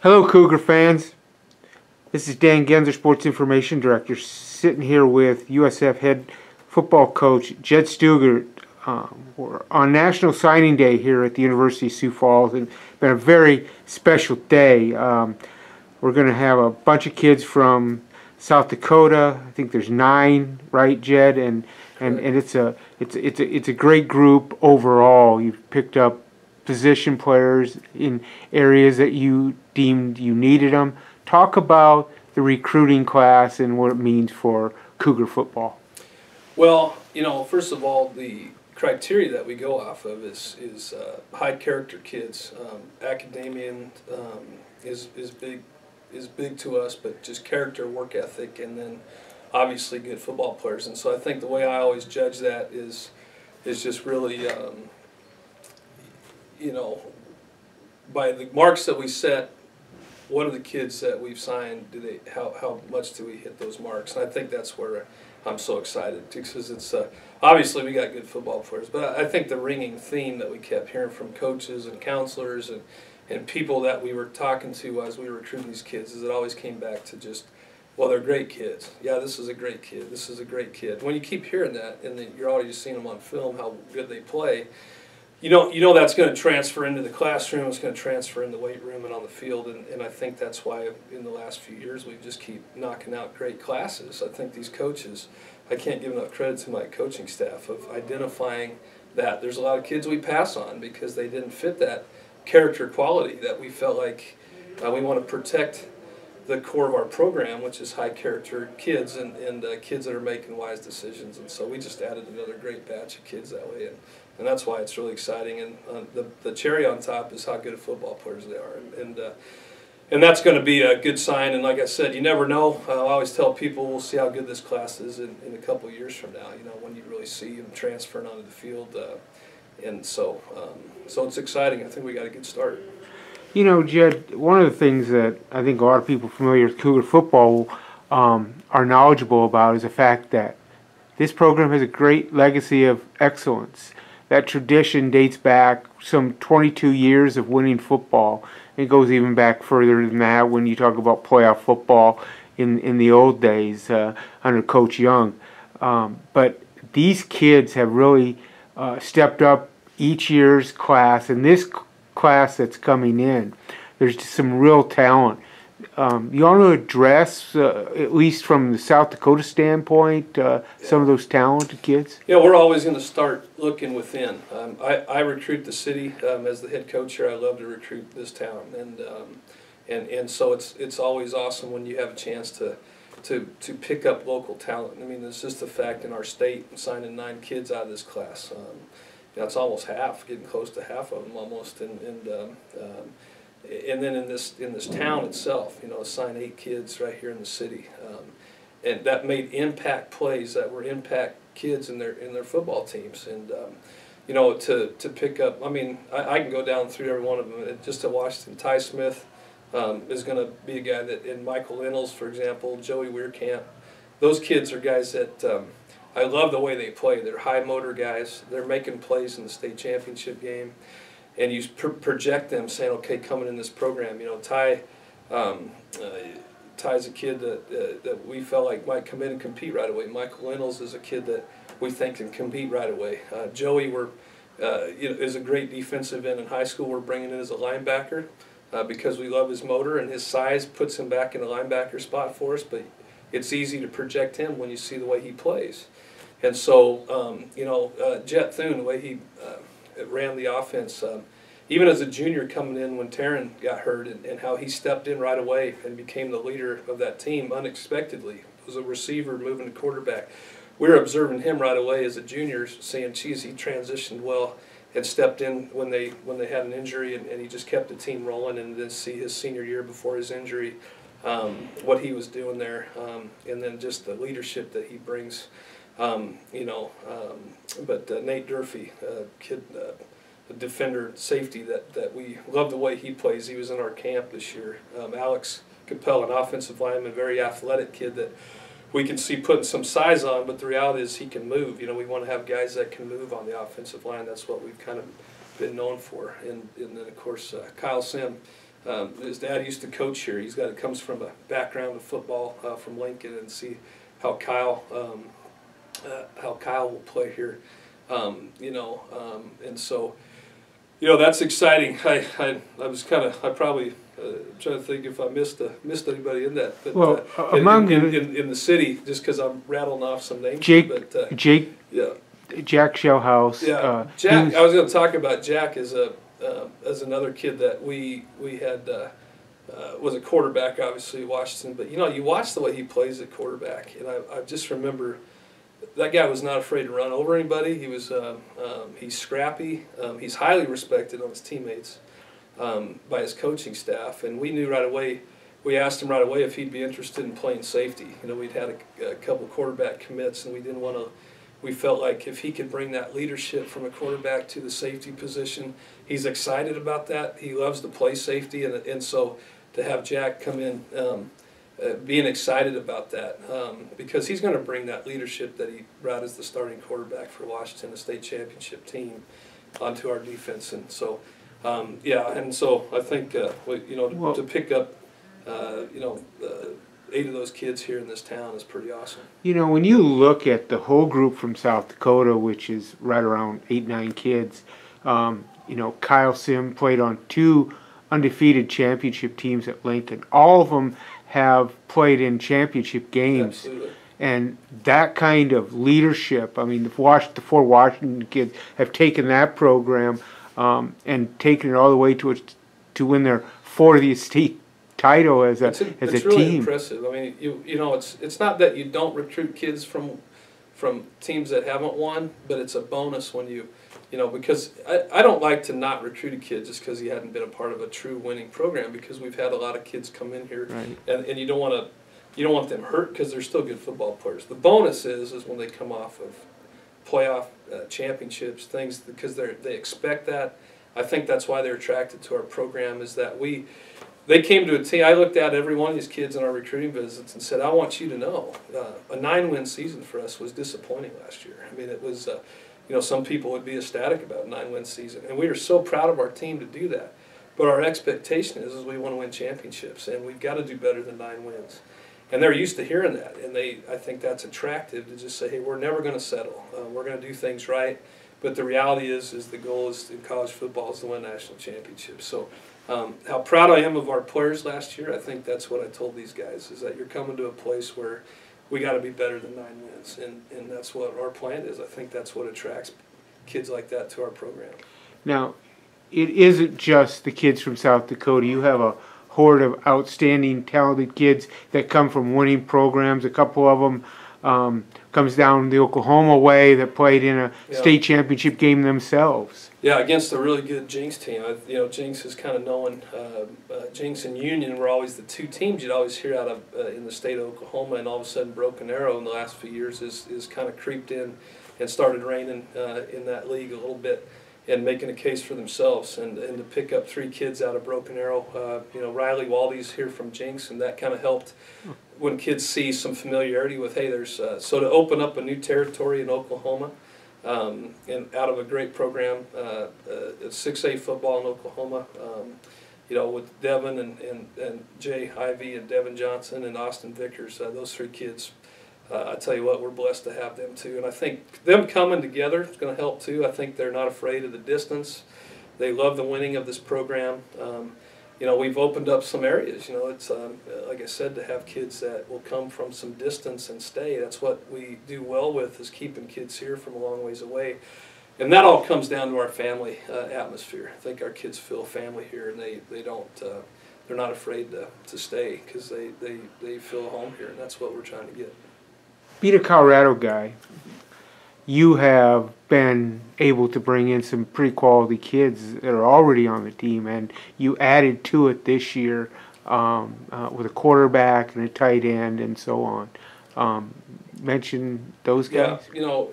Hello, Cougar fans. This is Dan Genzer, Sports Information Director, sitting here with USF head football coach Jed Stugart. We're on National Signing Day here at the University of Sioux Falls, and it's been a very special day. We're going to have a bunch of kids from South Dakota. I think there's 9, right, Jed? And it's a great group overall. You've picked up position players in areas that you deemed you needed them. Talk about the recruiting class and what it means for Cougar football. Well, first of all, the criteria that we go off of is high character kids. Academia is big to us, but just character, work ethic, and then obviously good football players. And so I think the way I always judge that is just really by the marks that we set. What are the kids that we've signed? How much do we hit those marks? And I think that's where I'm so excited, because it's obviously we got good football players, but I think the ringing theme that we kept hearing from coaches and counselors and people that we were talking to as we were recruiting these kids is it always came back to just, well, they're great kids. Yeah, this is a great kid. This is a great kid. When you keep hearing that, and then you're already seeing them on film how good they play, you know that's going to transfer into the classroom. It's going to transfer in the weight room and on the field, and I think that's why in the last few years we just keep knocking out great classes. I think these coaches, I can't give enough credit to my coaching staff of identifying that there's a lot of kids we pass on because they didn't fit that character quality that we felt like we want to protect the core of our program, which is high character kids and kids that are making wise decisions. And so we just added another great batch of kids that way, and that's why it's really exciting. And the cherry on top is how good of football players they are, and that's going to be a good sign. And like I said, you never know. I always tell people we'll see how good this class is in a couple of years from now. When you really see them transferring onto the field, and so it's exciting. I think we got a good start. Jed, one of the things that I think a lot of people familiar with Cougar football are knowledgeable about is the fact that this program has a great legacy of excellence. That tradition dates back some 22 years of winning football. It goes even back further than that when you talk about playoff football in the old days under Coach Young. But these kids have really stepped up each year's class, and this class that's coming in, there's just some real talent. You want to address, at least from the South Dakota standpoint, some of those talented kids? Yeah, we're always going to start looking within. I recruit the city as the head coach here. I love to recruit this town, and so it's always awesome when you have a chance to pick up local talent. I mean, it's just a fact in our state, signing 9 kids out of this class. It's almost half, getting close to half of them almost, and then in this town itself, assign 8 kids right here in the city, and that made impact plays that were impact kids in their football teams, and to pick up. I mean, I can go down through every one of them. Just to Washington, Ty Smith is going to be a guy that, in Michael Linnels, for example, Joey Weirkamp, those kids are guys that. I love the way they play. They're high motor guys. They're making plays in the state championship game, and you project them saying, okay, coming in this program, Ty's a kid that we felt like might come in and compete right away. Michael Linnels is a kid that we think can compete right away. Joey is a great defensive end in high school. We're bringing in as a linebacker because we love his motor, and his size puts him back in the linebacker spot for us, but it's easy to project him when you see the way he plays. And so, Jet Thune, the way he ran the offense, even as a junior coming in when Taryn got hurt, and how he stepped in right away and became the leader of that team unexpectedly. Was a receiver moving to quarterback. We were observing him right away as a junior, saying, geez, he transitioned well and stepped in when they had an injury, and he just kept the team rolling. And then see his senior year before his injury, what he was doing there, and then just the leadership that he brings. But Nate Durfee, kid, a defender, safety that we love the way he plays. He was in our camp this year. Alex Capel, an offensive lineman, very athletic kid that we can see putting some size on, but the reality is he can move. We want to have guys that can move on the offensive line. That's what we've kind of been known for. And then, of course, Kyle Sim, his dad used to coach here. Comes from a background of football from Lincoln, and see how Kyle will play here. And so, that's exciting. I probably trying to think if I missed anybody in that. But well, in the city, just because I'm rattling off some names. Jake, yeah, Jack Shellhouse. Yeah, Jack. I was going to talk about Jack as another kid that we had was a quarterback, obviously Washington. But you watch the way he plays at quarterback, and I just remember. That guy was not afraid to run over anybody. He was he's scrappy. He's highly respected on his teammates by his coaching staff, and we knew right away. We asked him right away if he'd be interested in playing safety. We'd had a couple quarterback commits, and we didn't want to. We felt like if he could bring that leadership from a quarterback to the safety position, he's excited about that. He loves to play safety, and so to have Jack come in. Being excited about that because he's going to bring that leadership that he brought as the starting quarterback for Washington, the state championship team, onto our defense. And so, and so I think to pick up 8 of those kids here in this town is pretty awesome. When you look at the whole group from South Dakota, which is right around 8-9 kids, Kyle Sim played on 2 undefeated championship teams at Lincoln. All of them have played in championship games. Absolutely. And that kind of leadership, I mean, the 4 Washington kids have taken that program and taken it all the way to win their 40th state title as a team. It's really impressive. I mean, it's not that you don't recruit kids from teams that haven't won, but it's a bonus when because I don't like to not recruit a kid just because he hadn't been a part of a true winning program, because we've had a lot of kids come in here, right. and you don't want them hurt because they're still good football players. The bonus is when they come off of playoff championships, things, because they expect that. I think that's why they're attracted to our program, is that they came to a team. I looked at every one of these kids in our recruiting visits and said, I want you to know, a 9-win season for us was disappointing last year. I mean, it was. Some people would be ecstatic about a 9-win season, and we are so proud of our team to do that. But our expectation is we want to win championships, and we've got to do better than 9 wins. And they're used to hearing that, and I think that's attractive to just say, hey, we're never going to settle. We're going to do things right. But the reality is the goal is in college football is to win national championships. So how proud I am of our players last year, I think that's what I told these guys, is that you're coming to a place where we got to be better than 9 wins, and that's what our plan is. I think that's what attracts kids like that to our program. Now, it isn't just the kids from South Dakota. You have a horde of outstanding, talented kids that come from winning programs. A couple of them comes down the Oklahoma way that played in a state championship game themselves. Yeah, against a really good Jinx team. Jinx is kind of known. Jinx and Union were always the 2 teams you'd always hear out of in the state of Oklahoma, and all of a sudden Broken Arrow in the last few years is kind of creeped in and started reigning in that league a little bit and making a case for themselves. And to pick up 3 kids out of Broken Arrow, Riley Waldy's here from Jinx, and that kind of helped when kids see some familiarity with, hey, there's so to open up a new territory in Oklahoma. And out of a great program, 6A football in Oklahoma, with Devin and Jay Ivey and Devin Johnson and Austin Vickers, those 3 kids, I tell you what, we're blessed to have them too. And I think them coming together is going to help too. I think they're not afraid of the distance. They love the winning of this program. We've opened up some areas. It's like I said, to have kids that will come from some distance and stay. That's what we do well with, is keeping kids here from a long ways away. And that all comes down to our family atmosphere. I think our kids feel family here, and they're not afraid to stay because they feel home here, and that's what we're trying to get. Being a Colorado guy, you have been able to bring in some pretty quality kids that are already on the team, and you added to it this year with a quarterback and a tight end and so on. Mention those guys. Yeah,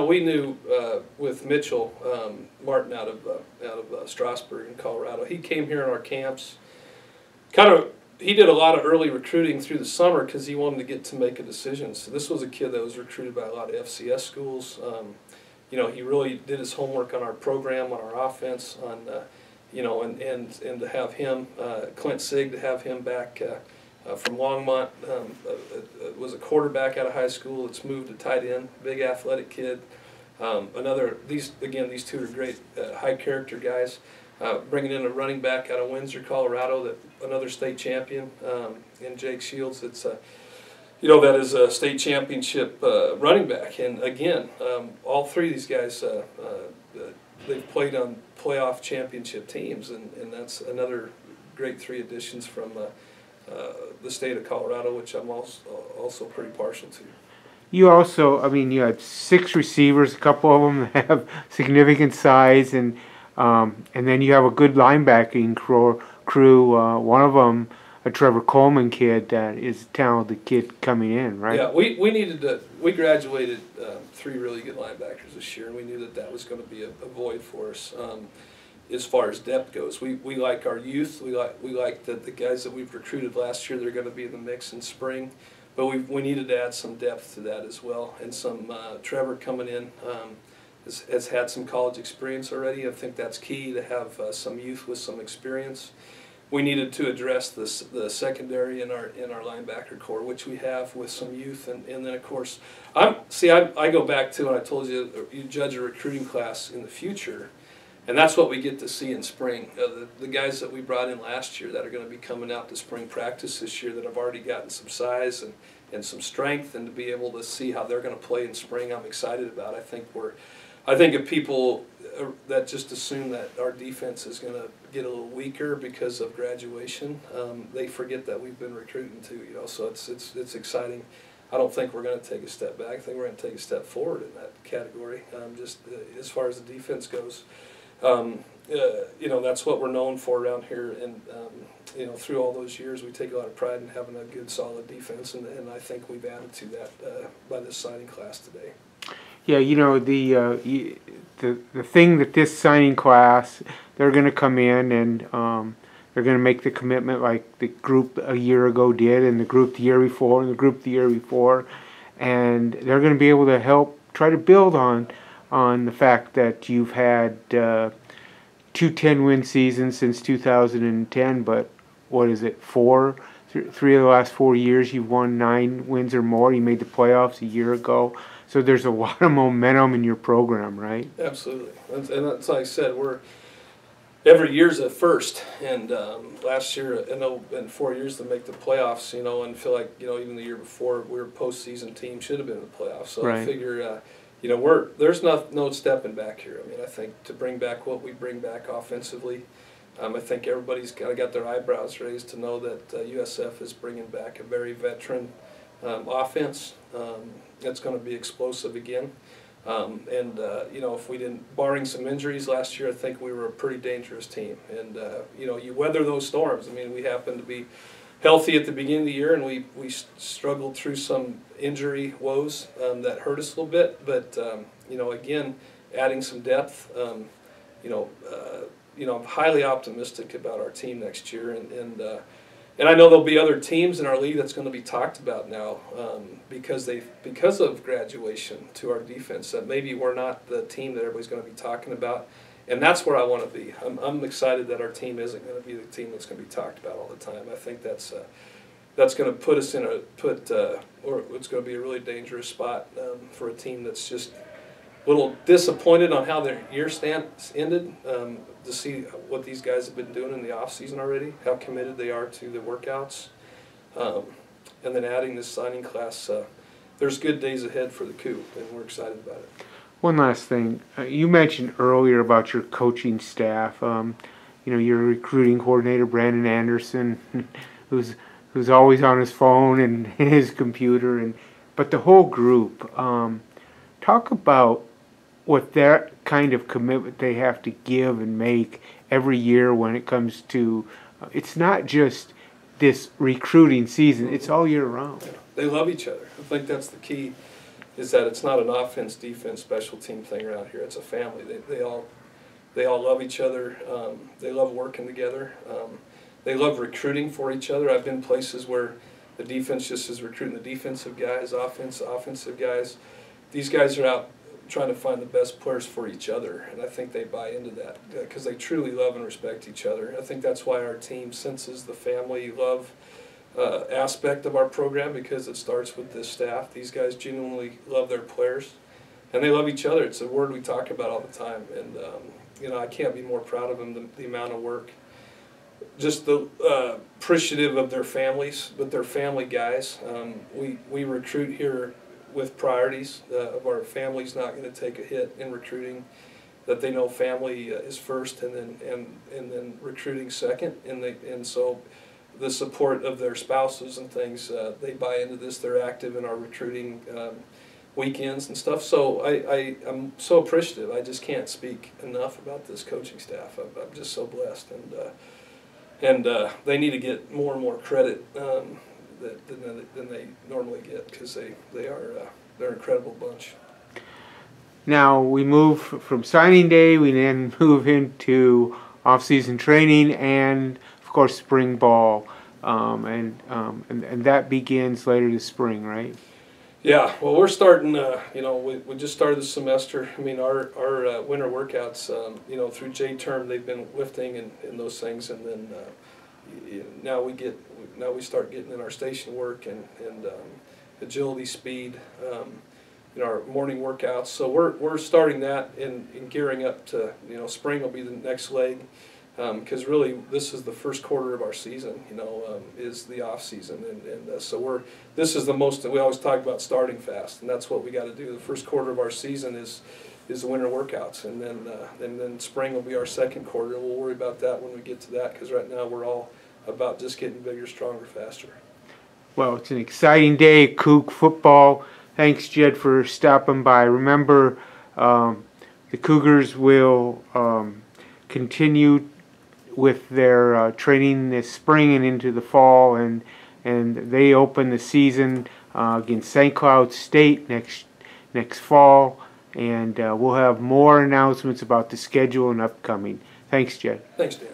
we knew with Mitchell Martin out of Strasburg in Colorado. He came here in our camps. He did a lot of early recruiting through the summer because he wanted to get to make a decision. So this was a kid that was recruited by a lot of FCS schools. He really did his homework on our program, on our offense, you know, and to have him, Clint Sig, to have him back from Longmont, was a quarterback out of high school. It's moved to tight end, big athletic kid. These two are great high character guys. Bringing in a running back out of Windsor, Colorado, another state champion, in Jake Shields. It's that is a state championship running back. And again, all three of these guys, they've played on playoff championship teams, and that's another great three additions from the state of Colorado, which I'm also pretty partial to. You also, I mean, you had 6 receivers, a couple of them have significant size, and then you have a good linebacking crew. One of them, a Trevor Coleman kid, that is a talented kid coming in, right? Yeah, we graduated 3 really good linebackers this year, and we knew that was going to be a void for us. As far as depth goes, we like our youth. We like the guys that we've recruited last year. They're going to be in the mix in spring. But we needed to add some depth to that as well, and some Trevor coming in has had some college experience already. I think that's key, to have some youth with some experience. We needed to address the secondary in our linebacker core, which we have with some youth, and then of course I go back to when I told you judge a recruiting class in the future, and that's what we get to see in spring. The guys that we brought in last year that are going to be coming out to spring practice this year, that have already gotten some size and some strength, and to be able to see how they're going to play in spring, I'm excited about. I think if people that just assume that our defense is going to get a little weaker because of graduation, they forget that we've been recruiting too. So it's exciting. I don't think we're going to take a step back. I think we're going to take a step forward in that category. Just as far as the defense goes. That's what we're known for around here, and through all those years, we take a lot of pride in having a good, solid defense, and I think we've added to that by this signing class today. Yeah, the thing that this signing class, they're going to come in and they're going to make the commitment like the group a year ago did, and the group the year before, and the group the year before, and they're going to be able to help try to build on the fact that you've had 2 10-win seasons since 2010, but what is it, 3 of the last 4 years you've won 9 wins or more. You made the playoffs a year ago. So there's a lot of momentum in your program, right? Absolutely. And that's like I said, every year's a first. And last year, in 4 years to make the playoffs, and feel like, even the year before, we were a postseason team, should have been in the playoffs. So right. I figure, there's no stepping back here. I mean, I think to bring back what we bring back offensively, I think everybody's kind of got their eyebrows raised to know that USF is bringing back a very veteran offense. It's going to be explosive again. If we didn't, barring some injuries last year, I think we were a pretty dangerous team. And, you weather those storms. I mean, we happened to be healthy at the beginning of the year, and we struggled through some injury woes that hurt us a little bit. But, again, adding some depth, I'm highly optimistic about our team next year. And I know there'll be other teams in our league that's going to be talked about now because of graduation to our defense, that maybe we're not the team that everybody's going to be talking about, and that's where I want to be. I'm excited that our team isn't going to be the team that's going to be talked about all the time. I think that's going to put us or it's going to be a really dangerous spot for a team that's just a little disappointed on how their year ended. To see what these guys have been doing in the off season already, how committed they are to the workouts, and then adding this signing class. There's good days ahead for the Coup, and we're excited about it. One last thing, you mentioned earlier about your coaching staff. Your recruiting coordinator Brandon Anderson, who's always on his phone and his computer, but the whole group. Talk about what that kind of commitment they have to give and make every year when it comes to, it's not just this recruiting season, it's all year round. Yeah. They love each other. I think that's the key, is that it's not an offense, defense, special team thing around here. It's a family. They all love each other. They love working together. They love recruiting for each other. I've been places where the defense just is recruiting the defensive guys, offensive guys. These guys are out trying to find the best players for each other, and I think they buy into that because they truly love and respect each other. I think that's why our team senses the family love aspect of our program, because it starts with this staff. These guys genuinely love their players, and they love each other. It's a word we talk about all the time, and you know, I can't be more proud of them, the amount of work. Just the appreciative of their families, but they're family guys. We recruit here with priorities of our family's not going to take a hit in recruiting. That they know family is first, and then recruiting second, and so the support of their spouses and things, they buy into this. They're active in our recruiting weekends and stuff. So I'm so appreciative. I just can't speak enough about this coaching staff. I'm just so blessed, and they need to get more and more credit than they normally get, because they're an incredible bunch. Now we move from signing day. We then move into off-season training and, of course, spring ball, and that begins later this spring, right? Yeah, well, we're starting. You know, we just started the semester. I mean, our winter workouts. You know, through J-term, they've been lifting and those things, and then now we start getting in our station work and agility, speed. You know, our morning workouts. So we're starting that and gearing up to, you know, spring will be the next leg, because really this is the first quarter of our season. You know, is the off season, and so this is the most. We always talk about starting fast, and that's what we got to do. The first quarter of our season is the winter workouts, and then spring will be our second quarter. We'll worry about that when we get to that, because right now we're all about just getting bigger, stronger, faster. Well, it's an exciting day at Coug football. Thanks, Jed, for stopping by. Remember, the Cougars will continue with their training this spring and into the fall, and they open the season against St. Cloud State next fall, and we'll have more announcements about the schedule and upcoming. Thanks, Jed. Thanks, Dan.